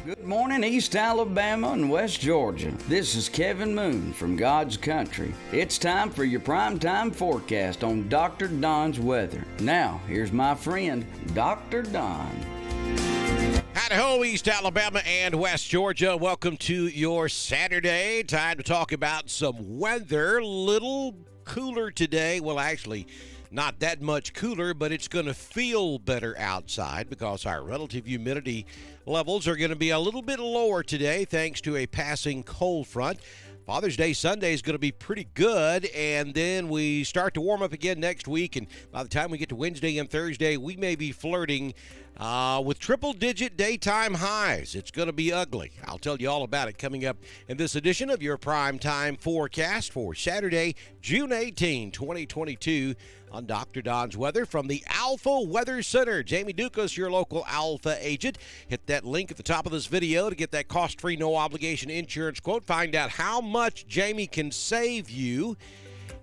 Good morning, East Alabama and West Georgia. This is Kevin Moon from God's Country. It's time for your primetime forecast on Dr. Don's weather. Now, here's my friend, Dr. Don. Howdy-ho, East Alabama and West Georgia. Welcome to your Saturday. Time to talk about some weather. Little cooler today. Well, actually, not that much cooler, but it's going to feel better outside because our relative humidity levels are going to be a little bit lower today thanks to a passing cold front. Father's Day Sunday is going to be pretty good, and then we start to warm up again next week, and by the time we get to Wednesday and Thursday, we may be flirting with triple-digit daytime highs. It's going to be ugly. I'll tell you all about it coming up in this edition of your primetime forecast for Saturday, June 18, 2022, on Dr. Don's Weather from the Alpha Weather Center. Jamie Dukas, your local Alpha agent. Hit that link at the top of this video to get that cost-free, no-obligation insurance quote. Find out how much Jamie can save you.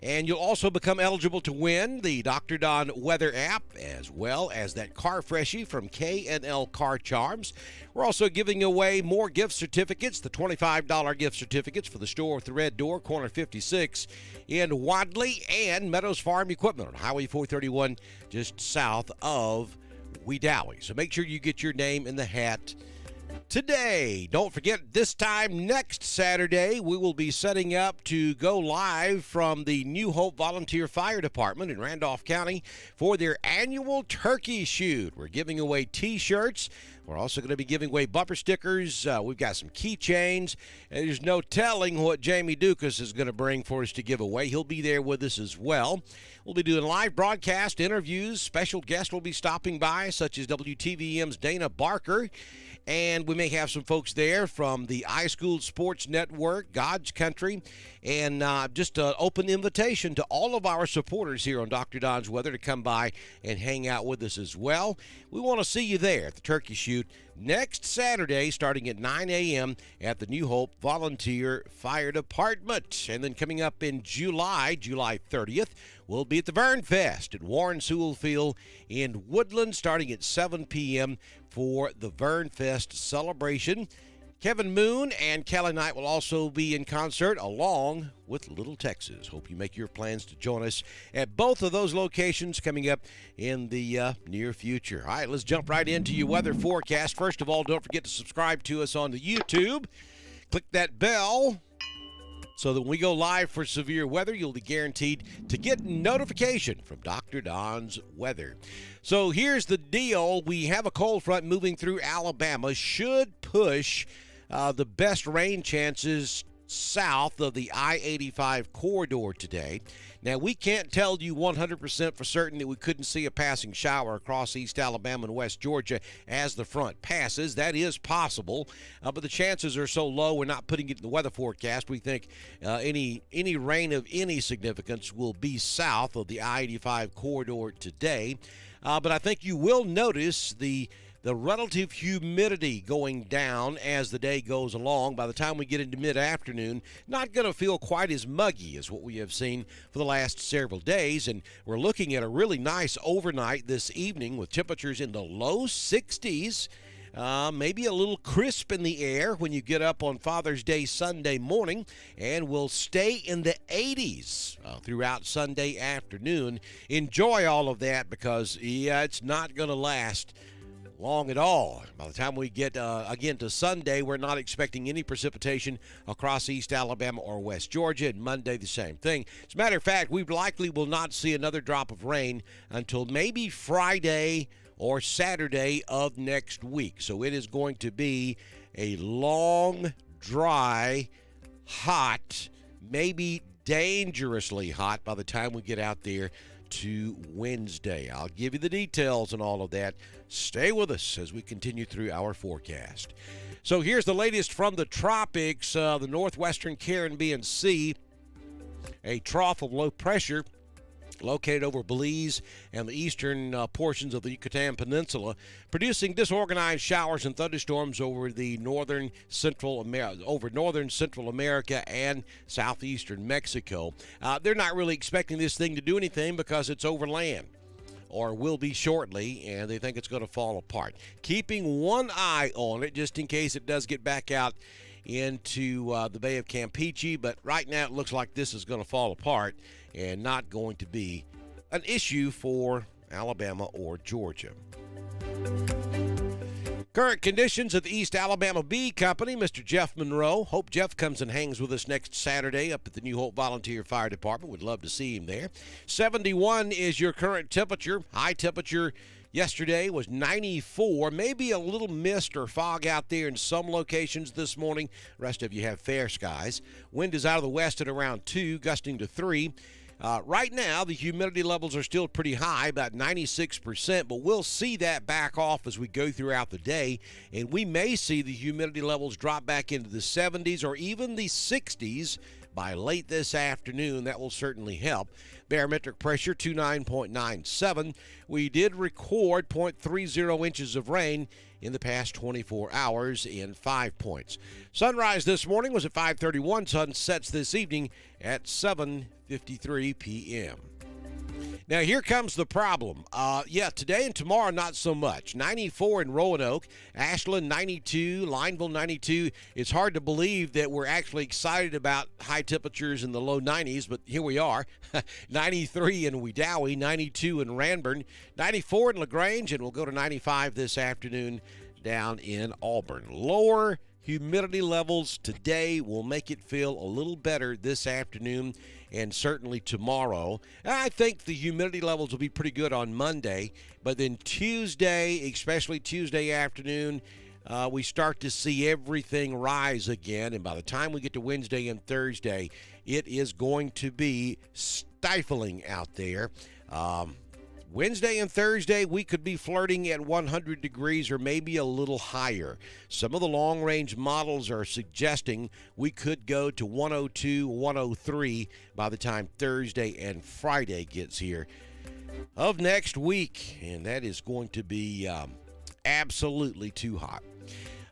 And you'll also become eligible to win the Dr. Don Weather app, as well as that Car Freshie from K&L Car Charms. We're also giving away more gift certificates, the $25 gift certificates for the store with the red door, corner 56 in Wadley, and Meadows Farm Equipment on Highway 431, just south of Wedowee. So make sure you get your name in the hat today. Don't forget, this time next Saturday, we will be setting up to go live from the New Hope Volunteer Fire Department in Randolph County for their annual turkey shoot. We're giving away T-shirts. We're also going to be giving away bumper stickers. We've got some keychains. And there's no telling what Jamie Dukas is going to bring for us to give away. He'll be there with us as well. We'll be doing live broadcast interviews. Special guests will be stopping by, such as WTVM's Dana Barker. And we may have some folks there from the iSchool Sports Network, God's Country, and just an open invitation to all of our supporters here on Dr. Don's Weather to come by and hang out with us as well. We want to see you there at the turkey shoot next Saturday starting at 9 a.m. at the New Hope Volunteer Fire Department. And then coming up in July 30th, we'll be at the Vern Fest at Warren Sewell Field in Woodland starting at 7 p.m. for the Vern Fest celebration. Kevin Moon and Kelly Knight will also be in concert along with Little Texas. Hope you make your plans to join us at both of those locations coming up in the near future. All right, let's jump right into your weather forecast. First of all, don't forget to subscribe to us on the YouTube. Click that bell so that when we go live for severe weather, you'll be guaranteed to get notification from Dr. Don's Weather. So here's the deal. We have a cold front moving through Alabama. Should push the best rain chances south of the I-85 corridor today. Now, we can't tell you 100% for certain that we couldn't see a passing shower across East Alabama and West Georgia as the front passes. That is possible, but the chances are so low we're not putting it in the weather forecast. We think any rain of any significance will be south of the I-85 corridor today. But I think you will notice the relative humidity going down as the day goes along. By the time we get into mid-afternoon, not going to feel quite as muggy as what we have seen for the last several days. And we're looking at a really nice overnight this evening with temperatures in the low 60s. Maybe a little crisp in the air when you get up on Father's Day Sunday morning, and we'll stay in the 80s throughout Sunday afternoon. Enjoy all of that because, it's not going to last long at all. By the time we get again to Sunday, we're not expecting any precipitation across East Alabama or West Georgia, and Monday the same thing. As a matter of fact, we likely will not see another drop of rain until maybe Friday or Saturday of next week. So it is going to be a long, dry, hot, maybe dangerously hot by the time we get out there to Wednesday. I'll give you the details and all of that. Stay with us as we continue through our forecast. So here's the latest from the tropics, the northwestern Caribbean Sea. A trough of low pressure located over Belize and the eastern portions of the Yucatan Peninsula, producing disorganized showers and thunderstorms over northern Central America and southeastern Mexico. They're not really expecting this thing to do anything because it's over land. or will be shortly, and they think it's going to fall apart. Keeping one eye on it just in case it does get back out into the Bay of Campeche, but right now it looks like this is going to fall apart and not going to be an issue for Alabama or Georgia. Current conditions at the East Alabama Bee Company, Mr. Jeff Monroe. Hope Jeff comes and hangs with us next Saturday up at the New Hope Volunteer Fire Department. Would love to see him there. 71 is your current temperature. High temperature yesterday was 94. Maybe a little mist or fog out there in some locations this morning. The rest of you have fair skies. Wind is out of the west at around 2, gusting to 3. Right now, the humidity levels are still pretty high, about 96%, but we'll see that back off as we go throughout the day, and we may see the humidity levels drop back into the 70s or even the 60s by late this afternoon. That will certainly help. Barometric pressure, 29.97. We did record 0.30 inches of rain in the past 24 hours in 5 points. Sunrise this morning was at 5:31. Sun sets this evening at 7:53 p.m. Now, here comes the problem. Today and tomorrow, not so much. 94 in Roanoke, Ashland 92, Lineville 92. It's hard to believe that we're actually excited about high temperatures in the low 90s, but here we are. 93 in Wedowee, 92 in Ranburne, 94 in LaGrange, and we'll go to 95 this afternoon down in Auburn. Lower humidity levels today will make it feel a little better this afternoon and certainly tomorrow. I think the humidity levels will be pretty good on Monday, but then Tuesday, especially Tuesday afternoon, we start to see everything rise again, and by the time we get to Wednesday and Thursday, it is going to be stifling out there. Wednesday and Thursday, we could be flirting at 100 degrees or maybe a little higher. Some of the long-range models are suggesting we could go to 102, 103 by the time Thursday and Friday gets here of next week, and that is going to be absolutely too hot.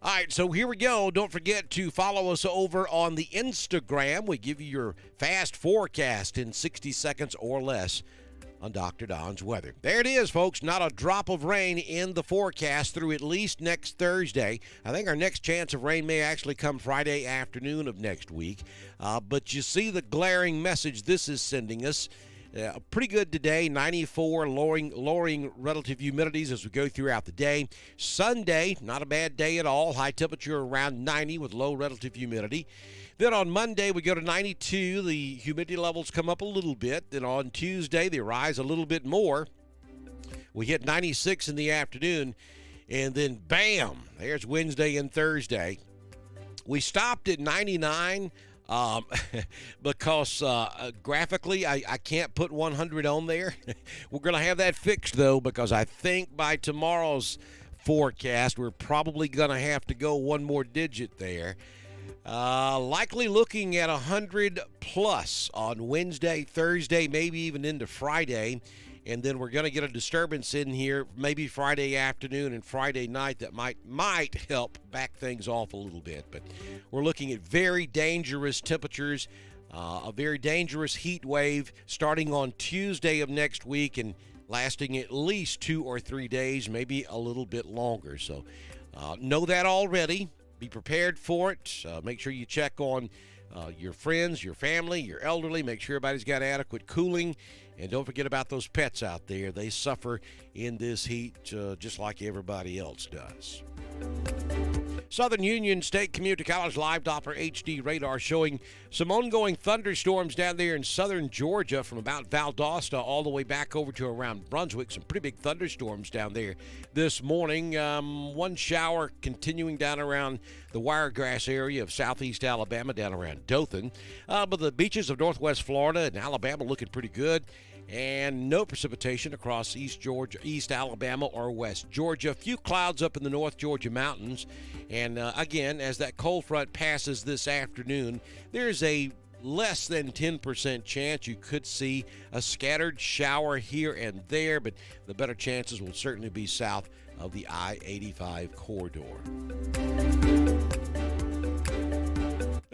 All right, so here we go. Don't forget to follow us over on the Instagram. We give you your fast forecast in 60 seconds or less on Dr. Don's Weather. There it is, folks. Not a drop of rain in the forecast through at least next Thursday. I think our next chance of rain may actually come Friday afternoon of next week. But you see the glaring message this is sending us. Pretty good today, 94, lowering relative humidities as we go throughout the day. Sunday, not a bad day at all. High temperature around 90 with low relative humidity. Then on Monday, we go to 92. The humidity levels come up a little bit. Then on Tuesday, they rise a little bit more. We hit 96 in the afternoon. And then, bam, there's Wednesday and Thursday. We stopped at 99 because graphically, I can't put 100 on there. We're going to have that fixed, though, because I think by tomorrow's forecast, we're probably going to have to go one more digit there. Likely looking at 100 plus on Wednesday, Thursday, maybe even into Friday. And then we're going to get a disturbance in here maybe Friday afternoon and Friday night that might help back things off a little bit. But we're looking at very dangerous temperatures, a very dangerous heat wave starting on Tuesday of next week and lasting at least 2 or 3 days, maybe a little bit longer. So know that already. Be prepared for it. Make sure you check on your friends, your family, your elderly. Make sure everybody's got adequate cooling. And don't forget about those pets out there. They suffer in this heat just like everybody else does. Southern Union State Community College live Doppler HD radar showing some ongoing thunderstorms down there in southern Georgia from about Valdosta all the way back over to around Brunswick. Some pretty big thunderstorms down there this morning. One shower continuing down around the Wiregrass area of southeast Alabama, down around Dothan. But the beaches of northwest Florida and Alabama looking pretty good. And no precipitation across East Georgia, East Alabama, or West Georgia. A few clouds up in the North Georgia mountains. And again, as that cold front passes this afternoon, there's a less than 10% chance you could see a scattered shower here and there, but the better chances will certainly be south of the I-85 corridor.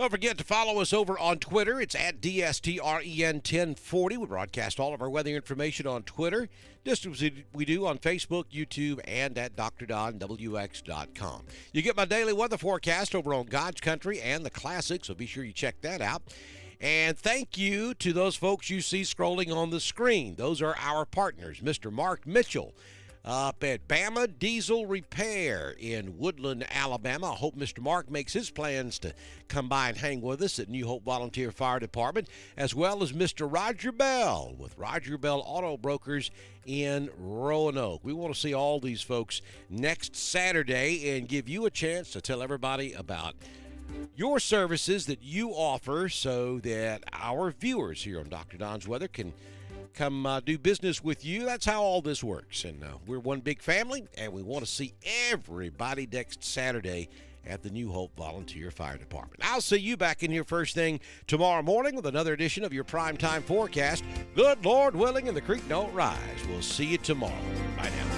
Don't forget to follow us over on Twitter. It's at DSTREN1040. We broadcast all of our weather information on Twitter, just as we do on Facebook, YouTube, and at DrDonWX.com. You get my daily weather forecast over on God's Country and the Classic, so be sure you check that out. And thank you to those folks you see scrolling on the screen. Those are our partners, Mr. Mark Mitchell up at Bama Diesel Repair in Woodland, Alabama. I hope Mr. Mark makes his plans to come by and hang with us at New Hope Volunteer Fire Department, as well as Mr. Roger Bell with Roger Bell Auto Brokers in Roanoke. We want to see all these folks next Saturday and give you a chance to tell everybody about your services that you offer so that our viewers here on Dr. Don's Weather can come do business with you. That's how all this works. And we're one big family, and we want to see everybody next Saturday at the New Hope Volunteer Fire Department. I'll see you back in here first thing tomorrow morning with another edition of your primetime forecast. Good Lord willing, and the creek don't rise. We'll see you tomorrow. Bye now.